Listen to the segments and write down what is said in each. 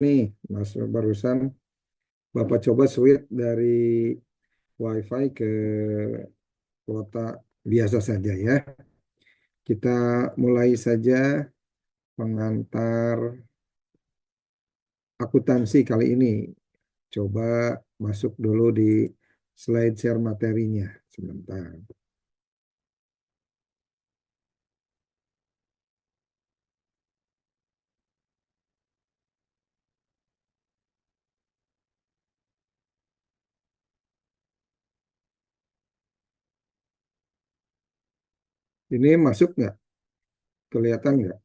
nih, Mas, barusan Bapak coba switch dari WiFi ke kuota biasa saja ya. Kita mulai saja pengantar akuntansi kali ini. Coba masuk dulu di slide share materinya sebentar. Ini masuk nggak? Kelihatan nggak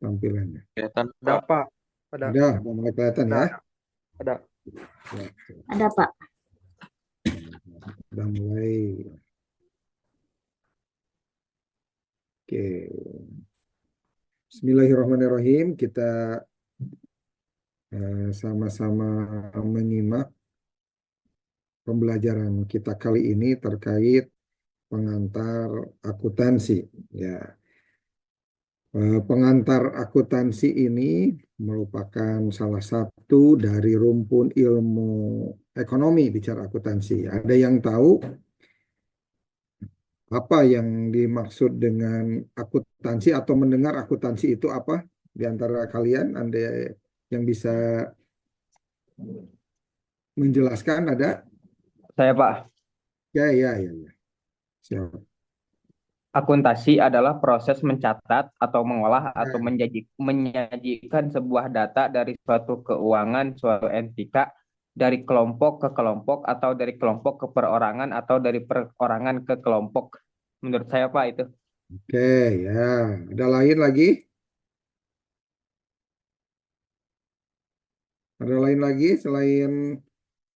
tampilannya? Kelihatan, Ada Pak. Pak, ada, Udah mulai kelihatan ya? ada. Ya, Ada, Pak. udah mulai. Oke. Bismillahirrahmanirrahim. Kita sama-sama menyimak pembelajaran kita kali ini terkait pengantar akuntansi. Ya, pengantar akuntansi ini merupakan salah satu dari rumpun ilmu ekonomi bicara akuntansi. Ada yang tahu apa yang dimaksud dengan akuntansi atau mendengar akuntansi itu apa? Di antara kalian, Anda yang bisa menjelaskan ada? Saya, Pak. Ya, ya, ya, ya. Siap. Akuntansi adalah proses mencatat atau mengolah atau Ya, menyajikan sebuah data dari suatu keuangan, suatu entita, dari kelompok ke kelompok, atau dari kelompok ke perorangan, atau dari perorangan ke kelompok. Menurut saya, Pak, itu. oke, ya. Ada lain lagi? Ada lain lagi selain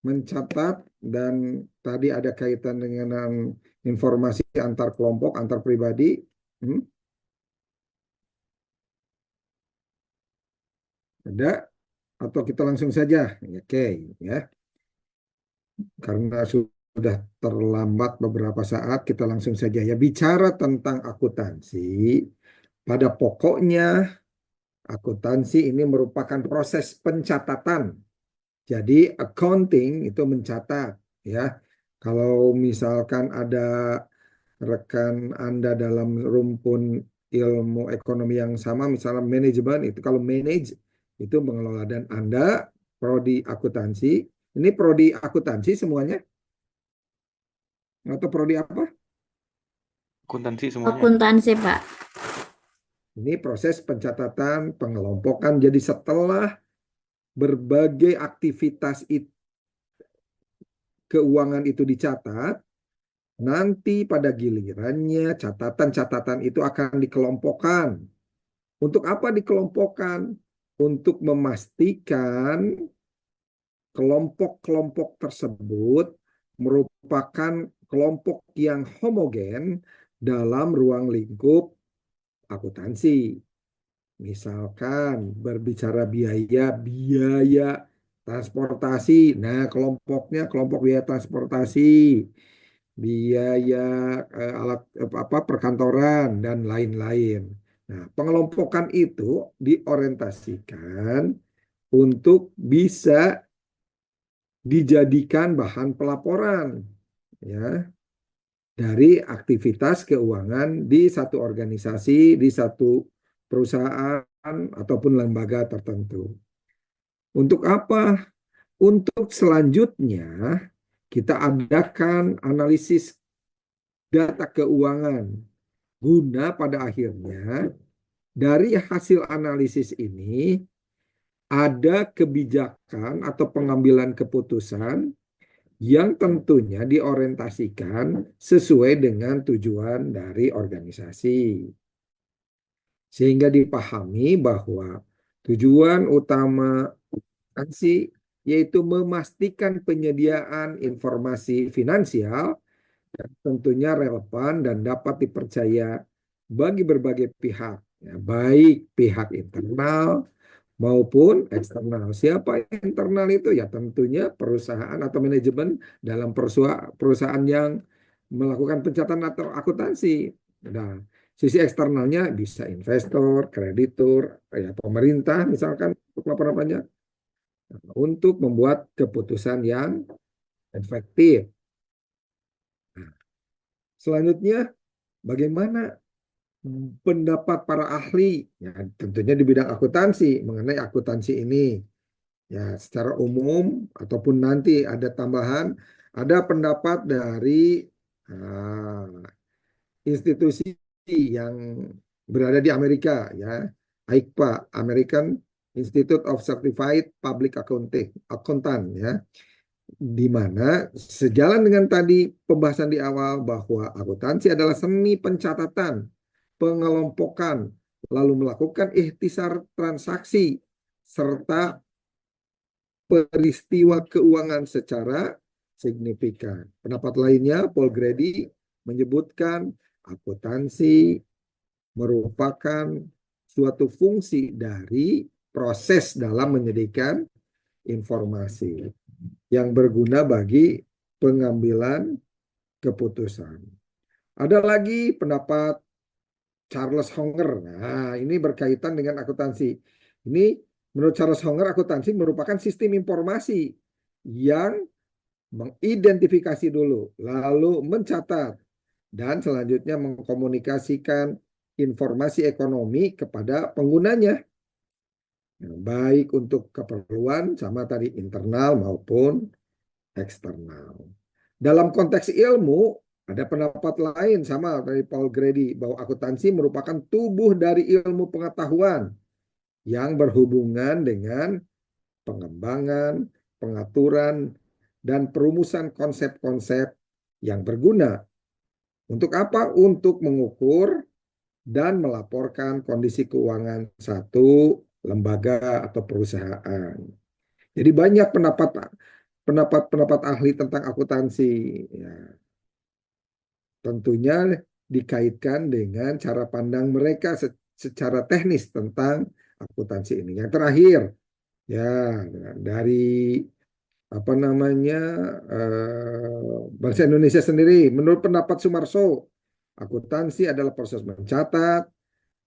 mencatat dan tadi ada kaitan dengan informasi antar kelompok, antar pribadi. Hmm, ada? Atau kita langsung saja? Oke, ya. Karena sudah terlambat beberapa saat, kita langsung saja ya. Bicara tentang akuntansi, pada pokoknya akuntansi ini merupakan proses pencatatan. Jadi accounting itu mencatat ya. Kalau misalkan ada rekan Anda dalam rumpun ilmu ekonomi yang sama, misalnya manajemen itu kalau manage itu mengelola dan Anda prodi akuntansi, ini prodi akuntansi semuanya atau prodi apa? Akuntansi semuanya. Akuntansi, Pak. Ini proses pencatatan, pengelompokan. Jadi setelah berbagai aktivitas keuangan itu dicatat, nanti pada gilirannya catatan-catatan itu akan dikelompokkan. Untuk apa dikelompokkan? Untuk memastikan kelompok-kelompok tersebut merupakan kelompok yang homogen dalam ruang lingkup akuntansi. Misalkan berbicara biaya, biaya transportasi. Nah, kelompoknya kelompok biaya transportasi, biaya alat apa perkantoran dan lain-lain. Nah, pengelompokan itu diorientasikan untuk bisa dijadikan bahan pelaporan ya dari aktivitas keuangan di satu organisasi, di satu perusahaan ataupun lembaga tertentu. Untuk apa? Untuk selanjutnya kita adakan analisis data keuangan guna pada akhirnya dari hasil analisis ini ada kebijakan atau pengambilan keputusan yang tentunya diorientasikan sesuai dengan tujuan dari organisasi. Sehingga dipahami bahwa tujuan utama akuntansi yaitu memastikan penyediaan informasi finansial yang tentunya relevan dan dapat dipercaya bagi berbagai pihak, ya, baik pihak internal maupun eksternal. Siapa internal itu? Ya tentunya perusahaan atau manajemen dalam perusahaan yang melakukan pencatatan atau akuntansi. Nah, sisi eksternalnya bisa investor, kreditur, ya pemerintah misalkan untuk laporan pajak. untuk membuat keputusan yang efektif. Nah, selanjutnya, bagaimana pendapat para ahli? Ya, tentunya di bidang akuntansi, mengenai akuntansi ini. Ya, secara umum ataupun nanti ada tambahan, ada pendapat dari ah, institusi yang berada di Amerika, ya, AICPA, American Institute of Certified Public Accountant, ya, di mana sejalan dengan tadi pembahasan di awal bahwa akuntansi adalah seni pencatatan, pengelompokan, lalu melakukan ikhtisar transaksi serta peristiwa keuangan secara signifikan. Pendapat lainnya, Paul Grady menyebutkan akuntansi merupakan suatu fungsi dari proses dalam menyediakan informasi yang berguna bagi pengambilan keputusan. Ada lagi pendapat Charles Honger. Nah, ini berkaitan dengan akuntansi. Ini menurut Charles Honger, akuntansi merupakan sistem informasi yang mengidentifikasi dulu, lalu mencatat, dan selanjutnya mengkomunikasikan informasi ekonomi kepada penggunanya. Nah, baik untuk keperluan sama tadi internal maupun eksternal. Dalam konteks ilmu, ada pendapat lain sama dari Paul Grady bahwa akuntansi merupakan tubuh dari ilmu pengetahuan yang berhubungan dengan pengembangan, pengaturan, dan perumusan konsep-konsep yang berguna. Untuk apa? Untuk mengukur dan melaporkan kondisi keuangan satu lembaga atau perusahaan. Jadi banyak pendapat ahli tentang akuntansi. Ya, tentunya dikaitkan dengan cara pandang mereka secara teknis tentang akuntansi ini. Yang terakhir, ya, dari apa namanya bahasa Indonesia sendiri, menurut pendapat Sumarso, akuntansi adalah proses mencatat,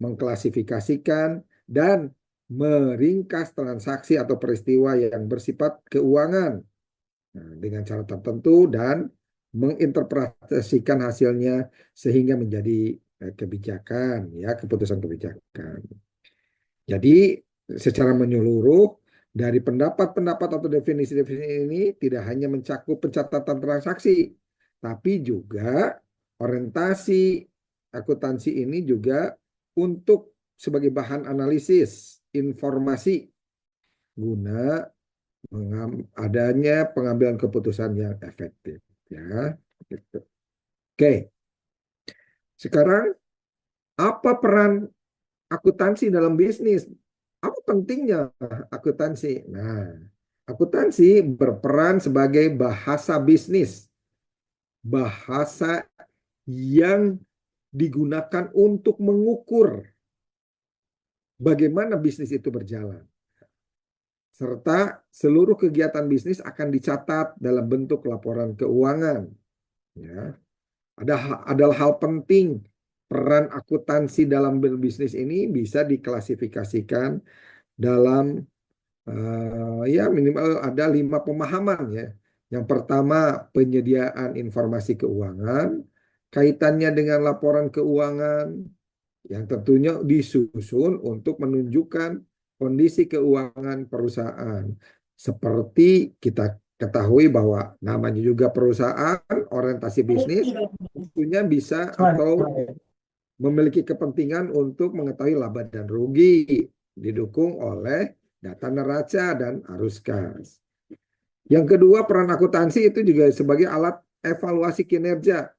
mengklasifikasikan, dan meringkas transaksi atau peristiwa yang bersifat keuangan, nah, dengan cara tertentu dan menginterpretasikan hasilnya sehingga menjadi kebijakan, ya, keputusan kebijakan. Jadi secara menyeluruh dari pendapat-pendapat atau definisi-definisi ini tidak hanya mencakup pencatatan transaksi, tapi juga orientasi akuntansi ini juga untuk sebagai bahan analisis informasi guna adanya pengambilan keputusan yang efektif, ya. Gitu. Oke, sekarang apa peran akuntansi dalam bisnis? Apa pentingnya akuntansi? Nah, akuntansi berperan sebagai bahasa bisnis, bahasa yang digunakan untuk mengukur bagaimana bisnis itu berjalan, serta seluruh kegiatan bisnis akan dicatat dalam bentuk laporan keuangan. Ya, adalah hal penting. Peran akuntansi dalam berbisnis ini bisa diklasifikasikan dalam ya minimal ada 5 pemahaman, ya. Yang pertama, penyediaan informasi keuangan, kaitannya dengan laporan keuangan yang tentunya disusun untuk menunjukkan kondisi keuangan perusahaan. Seperti kita ketahui bahwa namanya juga perusahaan, orientasi bisnis, tentunya bisa atau memiliki kepentingan untuk mengetahui laba dan rugi, didukung oleh data neraca dan arus kas. Yang kedua, peran akuntansi itu juga sebagai alat evaluasi kinerja.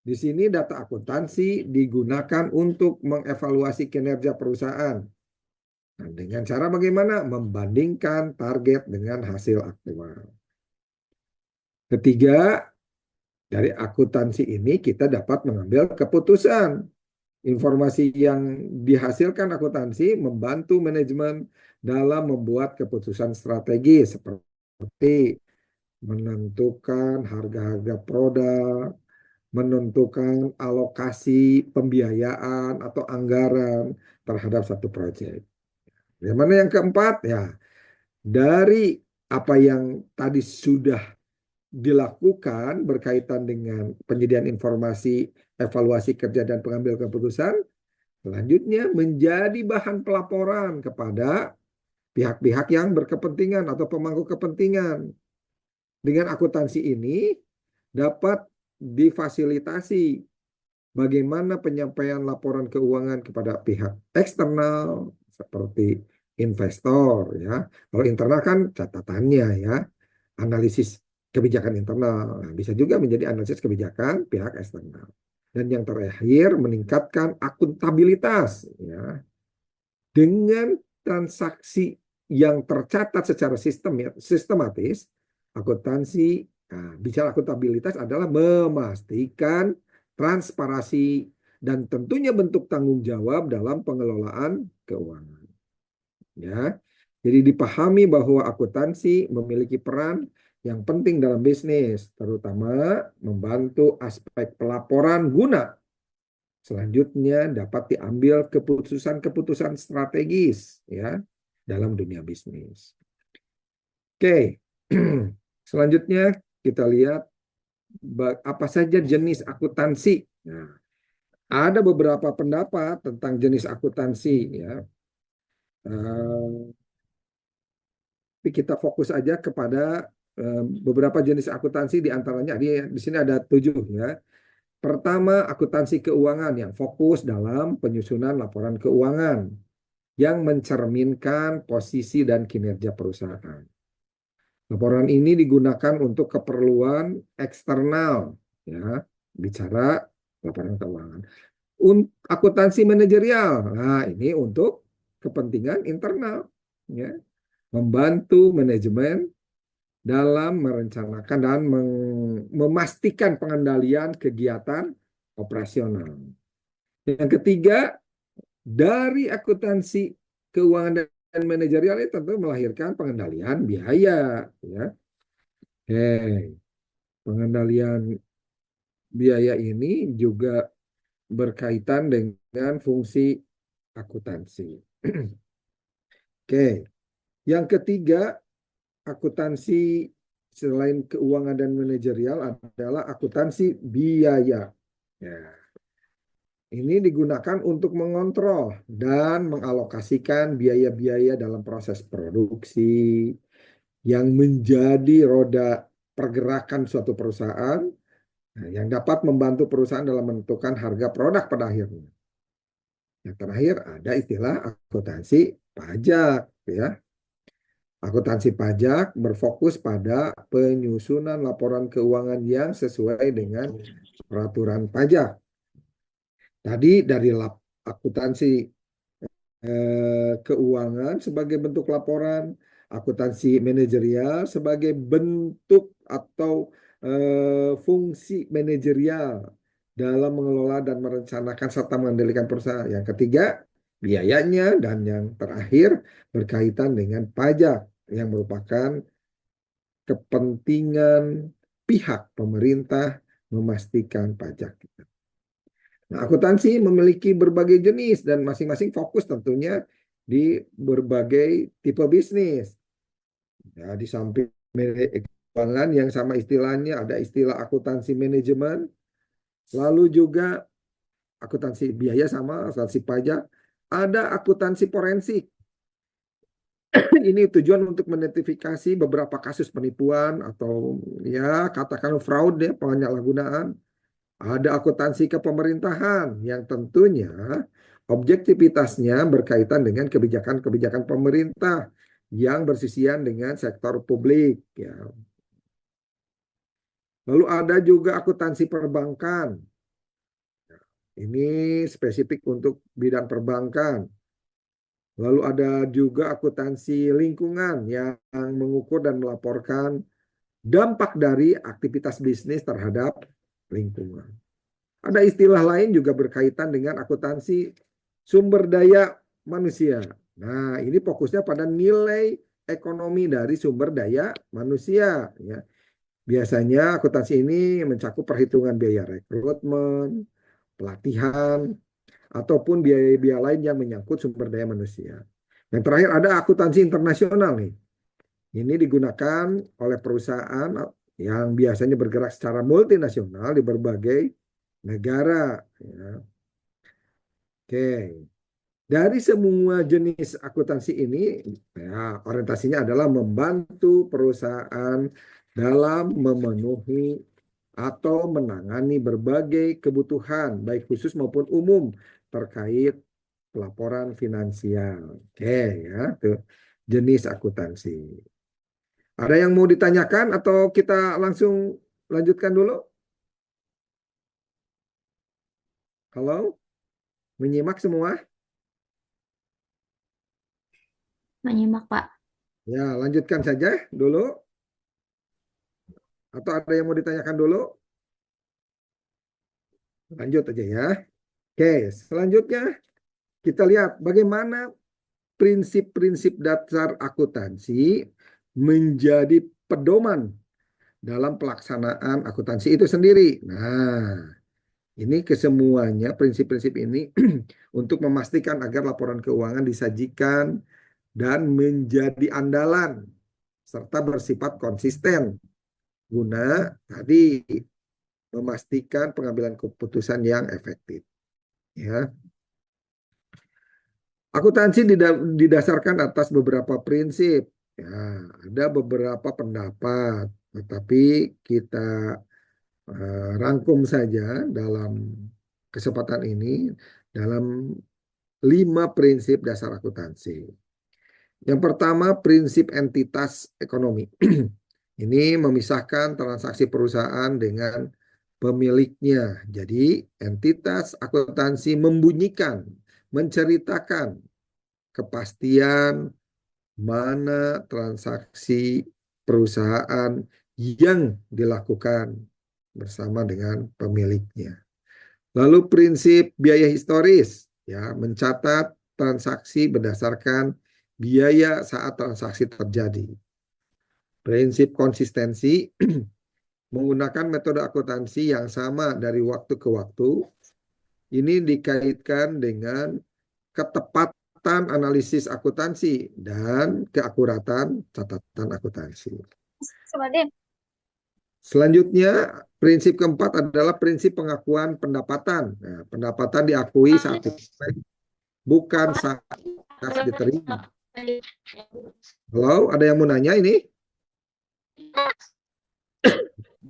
Di sini data akuntansi digunakan untuk mengevaluasi kinerja perusahaan. Nah, dengan cara bagaimana? Membandingkan target dengan hasil aktual. Ketiga, dari akuntansi ini kita dapat mengambil keputusan. Informasi yang dihasilkan akuntansi membantu manajemen dalam membuat keputusan strategi seperti menentukan harga-harga produk, menentukan alokasi pembiayaan atau anggaran terhadap satu proyek. Yang mana yang keempat? Ya, dari apa yang tadi sudah dilakukan berkaitan dengan penyediaan informasi, evaluasi kerja dan pengambil keputusan, selanjutnya menjadi bahan pelaporan kepada pihak-pihak yang berkepentingan atau pemangku kepentingan. Dengan akuntansi ini dapat difasilitasi bagaimana penyampaian laporan keuangan kepada pihak eksternal seperti investor ya. Kalau internal kan catatannya ya, analisis kebijakan internal. Nah, bisa juga menjadi analisis kebijakan pihak eksternal. Dan yang terakhir meningkatkan akuntabilitas ya. Dengan transaksi yang tercatat secara sistematis, akuntansi, nah, bicara akuntabilitas adalah memastikan transparansi dan tentunya bentuk tanggung jawab dalam pengelolaan keuangan. Ya, jadi dipahami bahwa akuntansi memiliki peran yang penting dalam bisnis, terutama membantu aspek pelaporan guna selanjutnya dapat diambil keputusan-keputusan strategis ya dalam dunia bisnis. Oke, selanjutnya kita lihat apa saja jenis akuntansi. Nah, ada beberapa pendapat tentang jenis akuntansi ya. Tapi kita fokus aja kepada beberapa jenis akuntansi di antaranya di sini ada 7 ya. Pertama, akuntansi keuangan yang fokus dalam penyusunan laporan keuangan yang mencerminkan posisi dan kinerja perusahaan. Laporan ini digunakan untuk keperluan eksternal, ya, bicara laporan keuangan. Akuntansi manajerial, nah ini untuk kepentingan internal, ya, membantu manajemen dalam merencanakan dan memastikan pengendalian kegiatan operasional. Yang ketiga, dari akuntansi keuangan dan manajerial itu tentu melahirkan pengendalian biaya, ya. Oke, pengendalian biaya ini juga berkaitan dengan fungsi akuntansi. Oke, yang ketiga, akuntansi selain keuangan dan manajerial adalah akuntansi biaya. Ya. Ini digunakan untuk mengontrol dan mengalokasikan biaya-biaya dalam proses produksi yang menjadi roda pergerakan suatu perusahaan, nah, yang dapat membantu perusahaan dalam menentukan harga produk pada akhirnya. Yang terakhir ada istilah akuntansi pajak, ya. Akuntansi pajak berfokus pada penyusunan laporan keuangan yang sesuai dengan peraturan pajak. Tadi dari akuntansi keuangan sebagai bentuk laporan, akuntansi manajerial sebagai bentuk atau fungsi manajerial dalam mengelola dan merencanakan serta mengendalikan perusahaan. Yang ketiga, biayanya, dan yang terakhir berkaitan dengan pajak yang merupakan kepentingan pihak pemerintah memastikan pajak. Nah, akuntansi memiliki berbagai jenis dan masing-masing fokus tentunya di berbagai tipe bisnis. Ya, di samping keuangan yang sama istilahnya, ada istilah akuntansi manajemen, lalu juga akuntansi biaya sama akuntansi pajak, ada akuntansi forensik. Ini tujuan untuk mengidentifikasi beberapa kasus penipuan atau ya katakan fraud ya, penyalahgunaan. Ada akuntansi kepemerintahan yang tentunya objektivitasnya berkaitan dengan kebijakan-kebijakan pemerintah yang bersisian dengan sektor publik. Ya. Lalu ada juga akuntansi perbankan. Ini spesifik untuk bidang perbankan. Lalu ada juga akuntansi lingkungan yang mengukur dan melaporkan dampak dari aktivitas bisnis terhadap lingkungan. Ada istilah lain juga berkaitan dengan akuntansi sumber daya manusia. Nah, ini fokusnya pada nilai ekonomi dari sumber daya manusia. Ya. Biasanya akuntansi ini mencakup perhitungan biaya rekrutmen, pelatihan, ataupun biaya-biaya lain yang menyangkut sumber daya manusia. Yang terakhir ada akuntansi internasional nih. Ini digunakan oleh perusahaan yang biasanya bergerak secara multinasional di berbagai negara. Ya. Oke. Dari semua jenis akuntansi ini, ya, orientasinya adalah membantu perusahaan dalam memenuhi atau menangani berbagai kebutuhan, baik khusus maupun umum, terkait pelaporan finansial. Oke, ya, itu jenis akuntansi. Ada yang mau ditanyakan atau kita langsung lanjutkan dulu? Halo, menyimak semua? Menyimak, Pak. Ya, lanjutkan saja dulu. Atau ada yang mau ditanyakan dulu? Lanjut aja ya. Oke, selanjutnya kita lihat bagaimana prinsip-prinsip dasar akuntansi menjadi pedoman dalam pelaksanaan akuntansi itu sendiri. Nah, ini kesemuanya prinsip-prinsip ini untuk memastikan agar laporan keuangan disajikan dan menjadi andalan serta bersifat konsisten guna tadi memastikan pengambilan keputusan yang efektif. Ya, akuntansi didasarkan atas beberapa prinsip. Ya, ada beberapa pendapat, tetapi kita rangkum saja dalam kesempatan ini dalam 5 prinsip dasar akuntansi. Yang pertama, prinsip entitas ekonomi. Ini memisahkan transaksi perusahaan dengan pemiliknya. Jadi, entitas akuntansi membunyikan, menceritakan kepastian mana transaksi perusahaan yang dilakukan bersama dengan pemiliknya. Lalu prinsip biaya historis, ya, mencatat transaksi berdasarkan biaya saat transaksi terjadi. Prinsip konsistensi, menggunakan metode akuntansi yang sama dari waktu ke waktu. Ini dikaitkan dengan ketepatan analisis akuntansi dan keakuratan catatan akuntansi. Selanjutnya, prinsip keempat adalah prinsip pengakuan pendapatan. Nah, pendapatan diakui saat diperoleh, bukan saat diterima. Halo, ada yang mau nanya ini?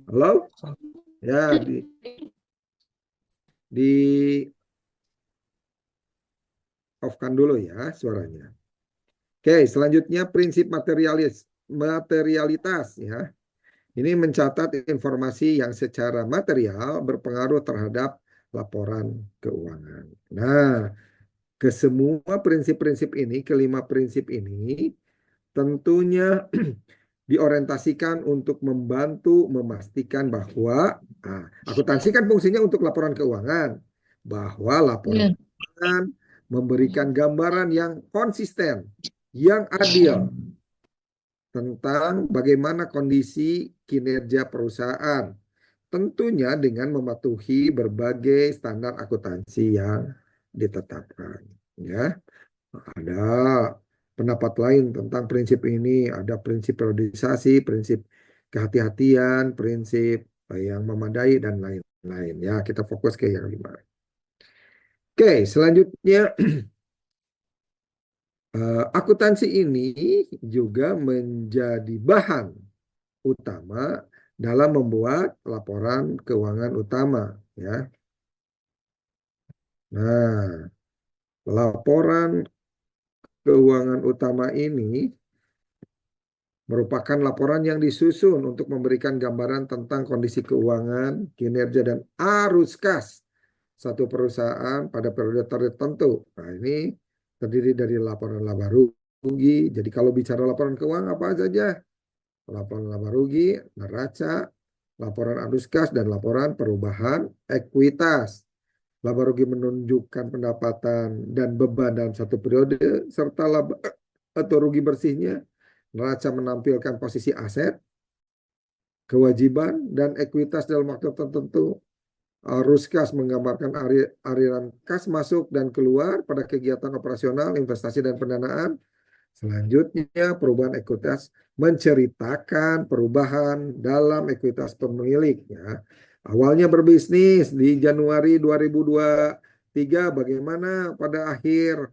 Halo? Ya, di off-kan dulu ya suaranya. Oke, selanjutnya prinsip materialitas ya. Ini mencatat informasi yang secara material berpengaruh terhadap laporan keuangan. Nah, ke semua prinsip-prinsip ini, kelima prinsip ini tentunya diorientasikan untuk membantu memastikan bahwa akuntansi kan fungsinya untuk laporan keuangan, bahwa laporan keuangan memberikan gambaran yang konsisten, yang adil tentang bagaimana kondisi kinerja perusahaan, tentunya dengan mematuhi berbagai standar akuntansi yang ditetapkan. Ya, ada pendapat lain tentang prinsip ini, ada prinsip periodisasi, prinsip kehati-hatian, prinsip yang memadai dan lain-lain. Ya, kita fokus ke yang 5. Oke, selanjutnya akuntansi ini juga menjadi bahan utama dalam membuat laporan keuangan utama, ya. Nah, laporan keuangan utama ini merupakan laporan yang disusun untuk memberikan gambaran tentang kondisi keuangan, kinerja, dan arus kas satu perusahaan pada periode tertentu. Nah, ini terdiri dari laporan laba rugi. Jadi kalau bicara laporan keuangan apa saja? Laporan laba rugi, neraca, laporan arus kas, dan laporan perubahan ekuitas. Laba rugi menunjukkan pendapatan dan beban dalam satu periode, serta laba atau rugi bersihnya. Neraca menampilkan posisi aset, kewajiban, dan ekuitas dalam waktu tertentu. Arus kas menggambarkan aliran kas masuk dan keluar pada kegiatan operasional, investasi, dan pendanaan. Selanjutnya, perubahan ekuitas menceritakan perubahan dalam ekuitas pemilik. Ya. Awalnya berbisnis di Januari 2023, bagaimana pada akhir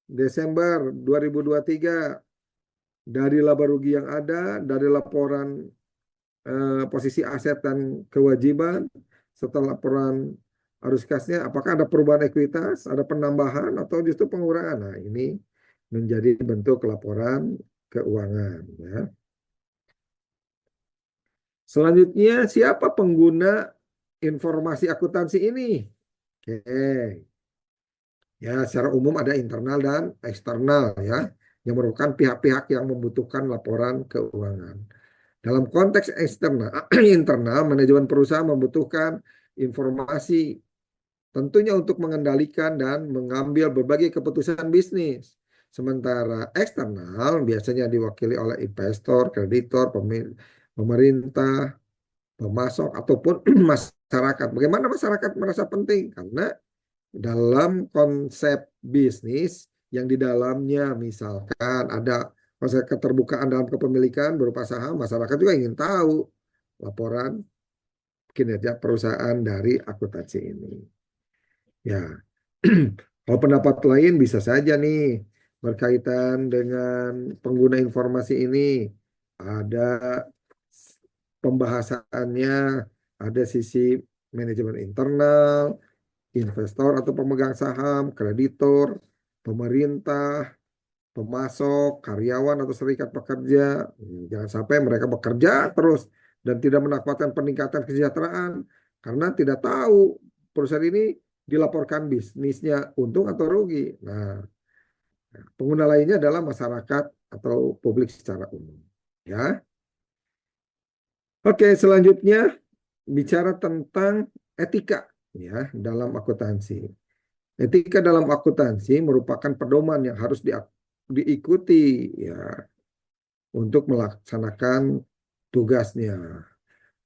Desember 2023 dari laba rugi yang ada, dari laporan posisi aset dan kewajiban, setelah laporan arus kasnya, apakah ada perubahan ekuitas, ada penambahan atau justru pengurangan? Nah, ini menjadi bentuk laporan keuangan. Ya. Selanjutnya, siapa pengguna informasi akuntansi ini? Oke. Ya, secara umum ada internal dan eksternal ya, yang merupakan pihak-pihak yang membutuhkan laporan keuangan. Dalam konteks eksternal, internal, manajemen perusahaan membutuhkan informasi tentunya untuk mengendalikan dan mengambil berbagai keputusan bisnis. Sementara eksternal biasanya diwakili oleh investor, kreditor, pemerintah, pemasok, ataupun masyarakat. Bagaimana masyarakat merasa penting? Karena dalam konsep bisnis yang di dalamnya misalkan ada konsep keterbukaan dalam kepemilikan berupa saham, masyarakat juga ingin tahu laporan kinerja perusahaan dari akuntansi ini. Ya, kalau pendapat lain bisa saja nih berkaitan dengan pengguna informasi ini. Ada pembahasannya, ada sisi manajemen internal, investor atau pemegang saham, kreditor, pemerintah, pemasok, karyawan atau serikat pekerja. Jangan sampai mereka bekerja terus dan tidak mendapatkan peningkatan kesejahteraan karena tidak tahu perusahaan ini dilaporkan bisnisnya untung atau rugi. Nah, pengguna lainnya adalah masyarakat atau publik secara umum. Ya. Oke, selanjutnya bicara tentang etika ya dalam akuntansi. Etika dalam akuntansi merupakan pedoman yang harus diikuti ya untuk melaksanakan tugasnya.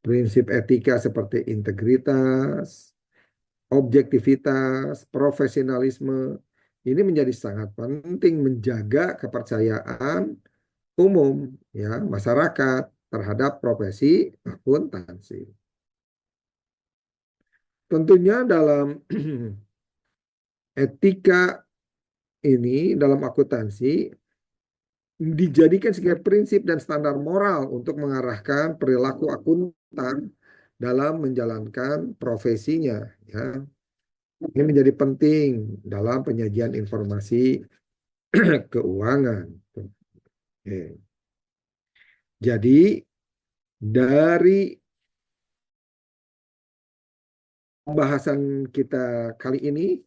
Prinsip etika seperti integritas, objektivitas, profesionalisme ini menjadi sangat penting menjaga kepercayaan umum ya masyarakat terhadap profesi akuntansi. Tentunya dalam etika ini dalam akuntansi dijadikan sebagai prinsip dan standar moral untuk mengarahkan perilaku akuntan dalam menjalankan profesinya ya. Ini menjadi penting dalam penyajian informasi keuangan. Oke. Jadi dari pembahasan kita kali ini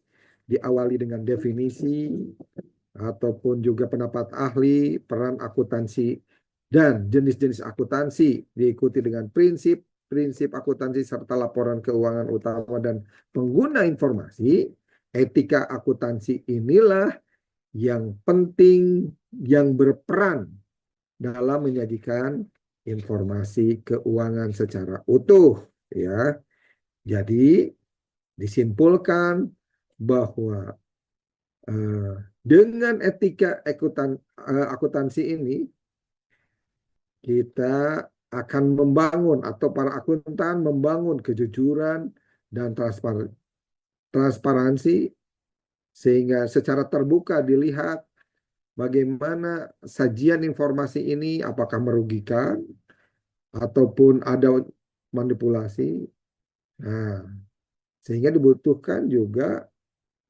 diawali dengan definisi ataupun juga pendapat ahli, peran akuntansi dan jenis-jenis akuntansi, diikuti dengan prinsip akuntansi serta laporan keuangan utama dan pengguna informasi. Etika akuntansi inilah yang penting yang berperan dalam menyajikan informasi keuangan secara utuh ya. Jadi disimpulkan bahwa dengan etika akuntansi ini kita akan membangun atau para akuntan membangun kejujuran dan transparansi sehingga secara terbuka dilihat bagaimana sajian informasi ini apakah merugikan ataupun ada manipulasi. Nah, sehingga dibutuhkan juga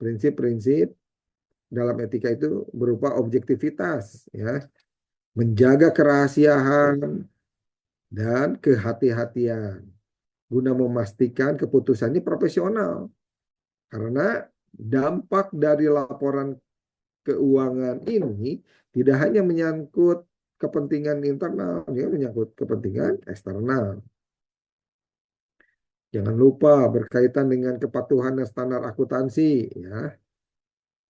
prinsip-prinsip dalam etika itu berupa objektivitas ya, menjaga kerahasiaan dan kehati-hatian guna memastikan keputusannya profesional. Karena dampak dari laporan keuangan ini tidak hanya menyangkut kepentingan internal, dia menyangkut kepentingan eksternal. Jangan lupa berkaitan dengan kepatuhan dan standar akuntansi ya.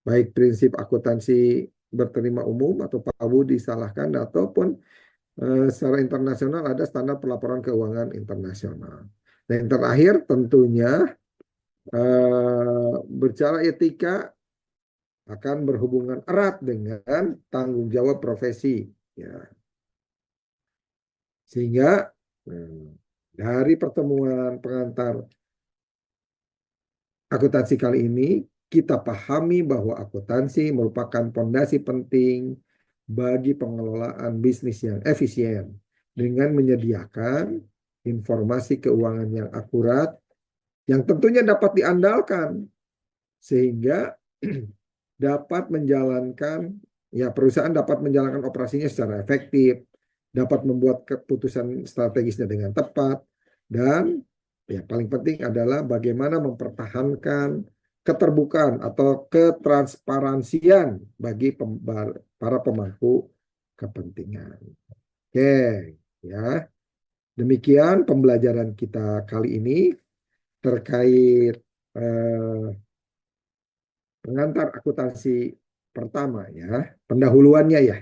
Baik prinsip akuntansi berterima umum atau PABU disalahkan ataupun secara internasional ada standar pelaporan keuangan internasional. Dan yang terakhir tentunya bicara etika akan berhubungan erat dengan tanggung jawab profesi. Ya. Sehingga dari pertemuan pengantar akuntansi kali ini, kita pahami bahwa akuntansi merupakan fondasi penting bagi pengelolaan bisnis yang efisien dengan menyediakan informasi keuangan yang akurat yang tentunya dapat diandalkan sehingga dapat menjalankan perusahaan dapat menjalankan operasinya secara efektif, dapat membuat keputusan strategisnya dengan tepat dan paling penting adalah bagaimana mempertahankan keterbukaan atau ketransparansian bagi para pemangku kepentingan. Oke, ya. Demikian pembelajaran kita kali ini terkait pengantar akuntansi pertama ya, pendahuluannya ya.